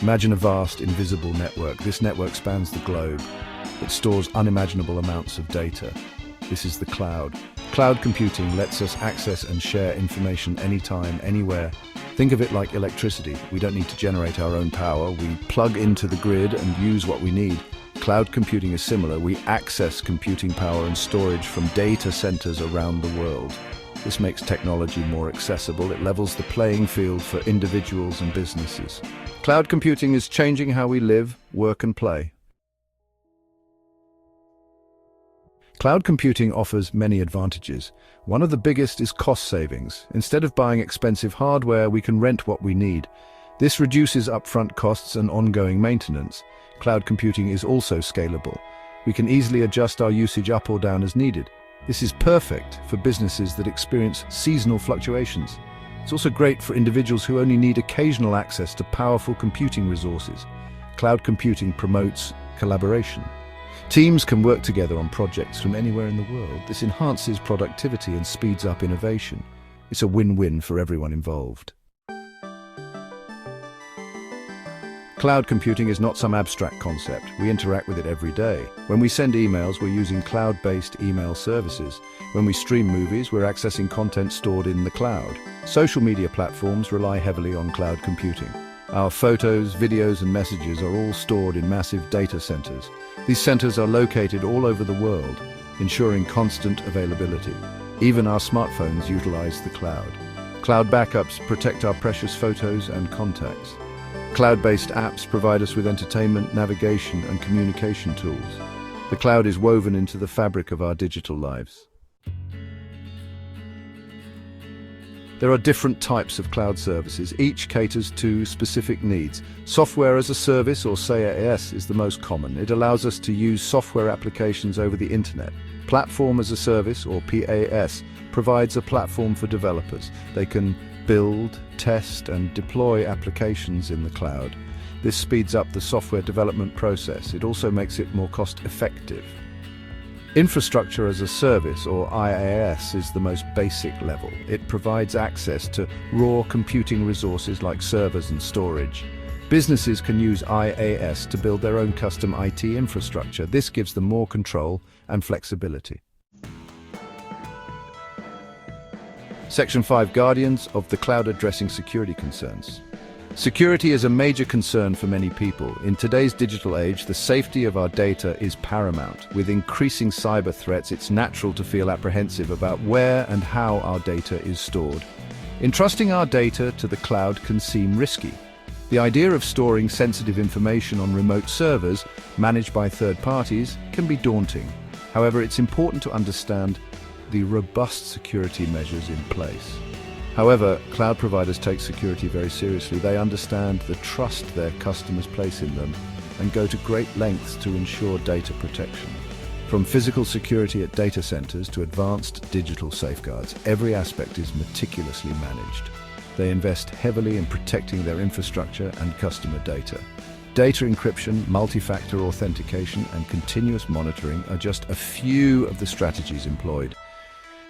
Imagine a vast, invisible network. This network spans the globe. It stores unimaginable amounts of data. This is the cloud. Cloud computing lets us access and share information anytime, anywhere. Think of it like electricity. We don't need to generate our own power. We plug into the grid and use what we need. Cloud computing is similar. We access computing power and storage from data centers around the world. This makes technology more accessible. It levels the playing field for individuals and businesses. Cloud computing is changing how we live, work, and play. Cloud computing offers many advantages. One of the biggest is cost savings. Instead of buying expensive hardware, we can rent what we need. This reduces upfront costs and ongoing maintenance. Cloud computing is also scalable. We can easily adjust our usage up or down as needed. This is perfect for businesses that experience seasonal fluctuations. It's also great for individuals who only need occasional access to powerful computing resources. Cloud computing promotes collaboration. Teams can work together on projects from anywhere in the world. This enhances productivity and speeds up innovation. It's a win-win for everyone involved. Cloud computing is not some abstract concept. We interact with it every day. When we send emails, we're using cloud-based email services. When we stream movies, we're accessing content stored in the cloud. Social media platforms rely heavily on cloud computing. Our photos, videos, and messages are all stored in massive data centers. These centers are located all over the world, ensuring constant availability. Even our smartphones utilize the cloud. Cloud backups protect our precious photos and contacts. Cloud-based apps provide us with entertainment, navigation, and communication tools. The cloud is woven into the fabric of our digital lives. There are different types of cloud services. Each caters to specific needs. Software as a service, or SaaS, is the most common. It allows us to use software applications over the internet. Platform as a service, or PaaS, provides a platform for developers. They can build, test, and deploy applications in the cloud. This speeds up the software development process. It also makes it more cost-effective. Infrastructure as a service, or IaaS, is the most basic level. It provides access to raw computing resources like servers and storage. Businesses can use IaaS to build their own custom IT infrastructure. This gives them more control and flexibility. Section 5: Guardians of the Cloud addressing security concerns. Security is a major concern for many people. In today's digital age, the safety of our data is paramount. With increasing cyber threats, it's natural to feel apprehensive about where and how our data is stored. Entrusting our data to the cloud can seem risky. The idea of storing sensitive information on remote servers managed by third parties can be daunting. However, it's important to understand the robust security measures in place. However, cloud providers take security very seriously. They understand the trust their customers place in them and go to great lengths to ensure data protection. From physical security at data centers to advanced digital safeguards, every aspect is meticulously managed. They invest heavily in protecting their infrastructure and customer data. Data encryption, multi-factor authentication, and continuous monitoring are just a few of the strategies employed.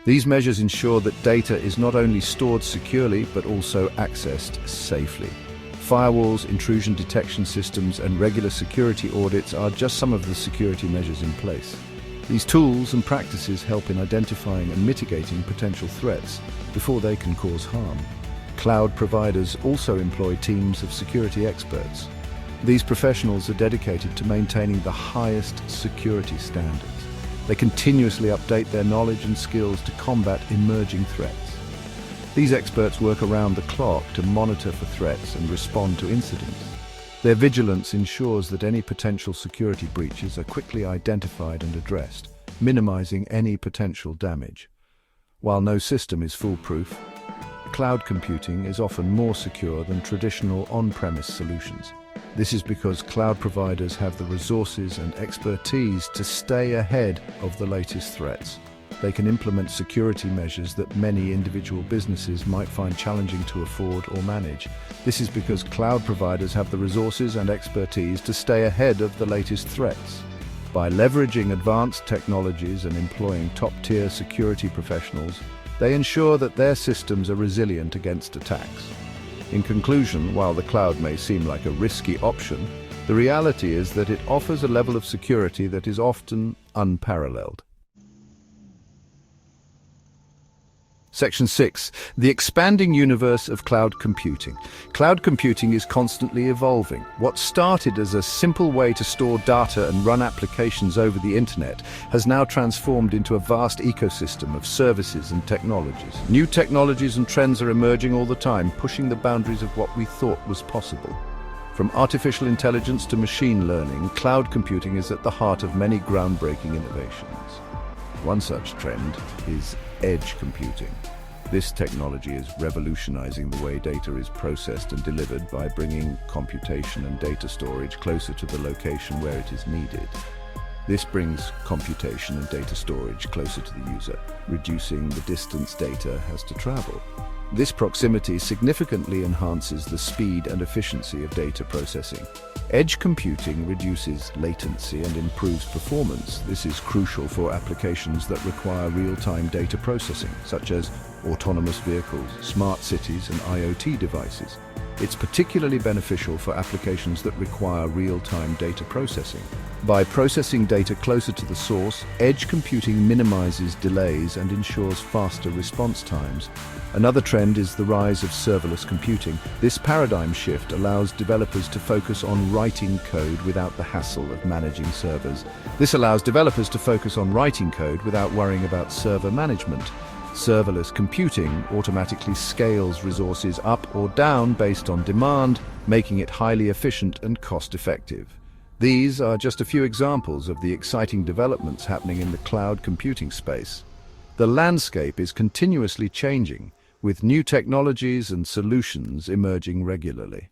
These measures ensure that data is not only stored securely, but also accessed safely. Firewalls, intrusion detection systems, and regular security audits are just some of the security measures in place. These tools and practices help in identifying and mitigating potential threats before they can cause harm. Cloud providers also employ teams of security experts. These professionals are dedicated to maintaining the highest security standards. They continuously update their knowledge and skills to combat emerging threats. These experts work around the clock to monitor for threats and respond to incidents. Their vigilance ensures that any potential security breaches are quickly identified and addressed, minimizing any potential damage. While no system is foolproof, cloud computing is often more secure than traditional on-premise solutions. This is because cloud providers have the resources and expertise to stay ahead of the latest threats. They can implement security measures that many individual businesses might find challenging to afford or manage. This is because cloud providers have the resources and expertise to stay ahead of the latest threats. By leveraging advanced technologies and employing top-tier security professionals, they ensure that their systems are resilient against attacks. In conclusion, while the cloud may seem like a risky option, the reality is that it offers a level of security that is often unparalleled. Section 6. The expanding universe of cloud computing. Cloud computing is constantly evolving. What started as a simple way to store data and run applications over the internet has now transformed into a vast ecosystem of services and technologies. New technologies and trends are emerging all the time, pushing the boundaries of what we thought was possible. From artificial intelligence to machine learning, cloud computing is at the heart of many groundbreaking innovations. One such trend is edge computing. This technology is revolutionizing the way data is processed and delivered by bringing computation and data storage closer to the location where it is needed. This brings computation and data storage closer to the user, reducing the distance data has to travel. This proximity significantly enhances the speed and efficiency of data processing. Edge computing reduces latency and improves performance. This is crucial for applications that require real-time data processing, such as autonomous vehicles, smart cities, and IoT devices. It's particularly beneficial for applications that require real-time data processing. By processing data closer to the source, edge computing minimizes delays and ensures faster response times. Another trend is the rise of serverless computing. This paradigm shift allows developers to focus on writing code without the hassle of managing servers. This allows developers to focus on writing code without worrying about server management. Serverless computing automatically scales resources up or down based on demand, making it highly efficient and cost-effective. These are just a few examples of the exciting developments happening in the cloud computing space. The landscape is continuously changing, with new technologies and solutions emerging regularly.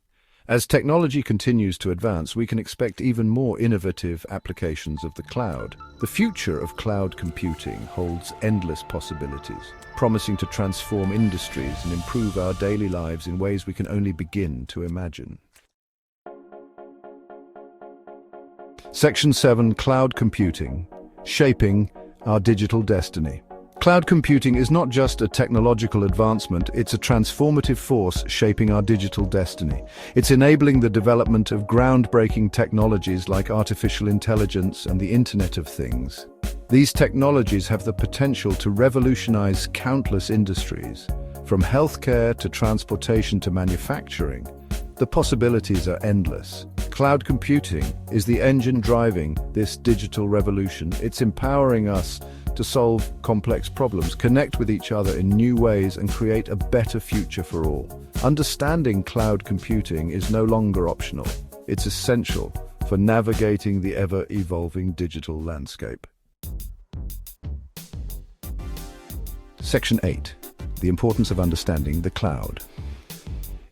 As technology continues to advance, we can expect even more innovative applications of the cloud. The future of cloud computing holds endless possibilities, promising to transform industries and improve our daily lives in ways we can only begin to imagine. Section 7. Cloud computing, shaping our digital destiny. Cloud computing is not just a technological advancement, it's a transformative force shaping our digital destiny. It's enabling the development of groundbreaking technologies like artificial intelligence and the Internet of Things. These technologies have the potential to revolutionize countless industries, from healthcare to transportation to manufacturing. The possibilities are endless. Cloud computing is the engine driving this digital revolution. It's empowering us to solve complex problems, connect with each other in new ways, and create a better future for all. Understanding cloud computing is no longer optional. It's essential for navigating the ever-evolving digital landscape. Section 8. The importance of understanding the cloud.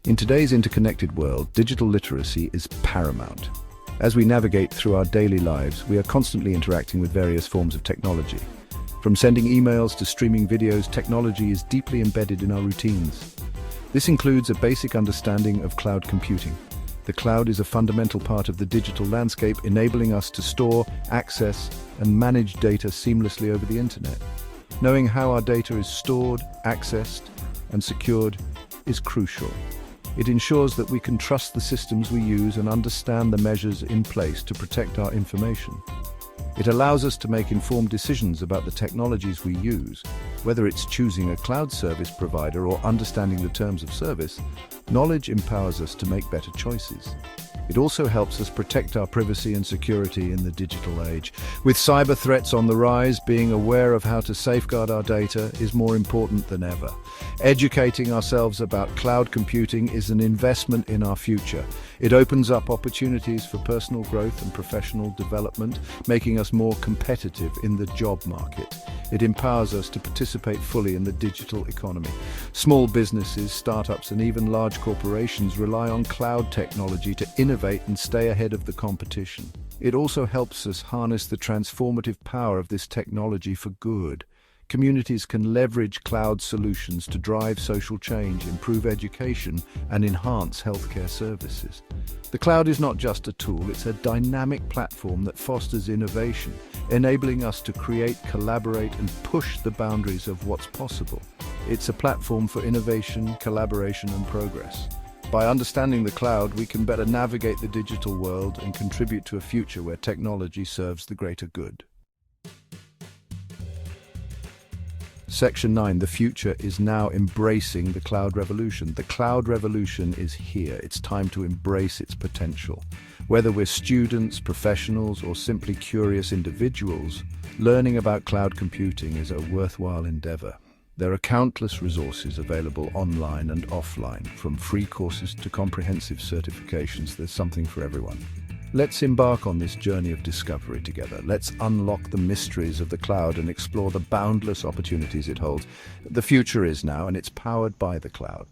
In today's interconnected world, digital literacy is paramount. As we navigate through our daily lives, we are constantly interacting with various forms of technology. From sending emails to streaming videos, technology is deeply embedded in our routines. This includes a basic understanding of cloud computing. The cloud is a fundamental part of the digital landscape, enabling us to store, access, and manage data seamlessly over the internet. Knowing how our data is stored, accessed, and secured is crucial. It ensures that we can trust the systems we use and understand the measures in place to protect our information. It allows us to make informed decisions about the technologies we use. Whether it's choosing a cloud service provider or understanding the terms of service, knowledge empowers us to make better choices. It also helps us protect our privacy and security in the digital age. With cyber threats on the rise, being aware of how to safeguard our data is more important than ever. Educating ourselves about cloud computing is an investment in our future. It opens up opportunities for personal growth and professional development, making us more competitive in the job market. It empowers us to participate fully in the digital economy. Small businesses, startups, and even large corporations rely on cloud technology to innovate and stay ahead of the competition. It also helps us harness the transformative power of this technology for good. Communities can leverage cloud solutions to drive social change, improve education, and enhance healthcare services. The cloud is not just a tool, it's a dynamic platform that fosters innovation, enabling us to create, collaborate, and push the boundaries of what's possible. It's a platform for innovation, collaboration, and progress. By understanding the cloud, we can better navigate the digital world and contribute to a future where technology serves the greater good. Section 9. The future is now embracing the cloud revolution. The cloud revolution is here. It's time to embrace its potential. Whether we're students, professionals, or simply curious individuals, learning about cloud computing is a worthwhile endeavor. There are countless resources available online and offline, from free courses to comprehensive certifications. There's something for everyone. Let's embark on this journey of discovery together. Let's unlock the mysteries of the cloud and explore the boundless opportunities it holds. The future is now, and it's powered by the cloud.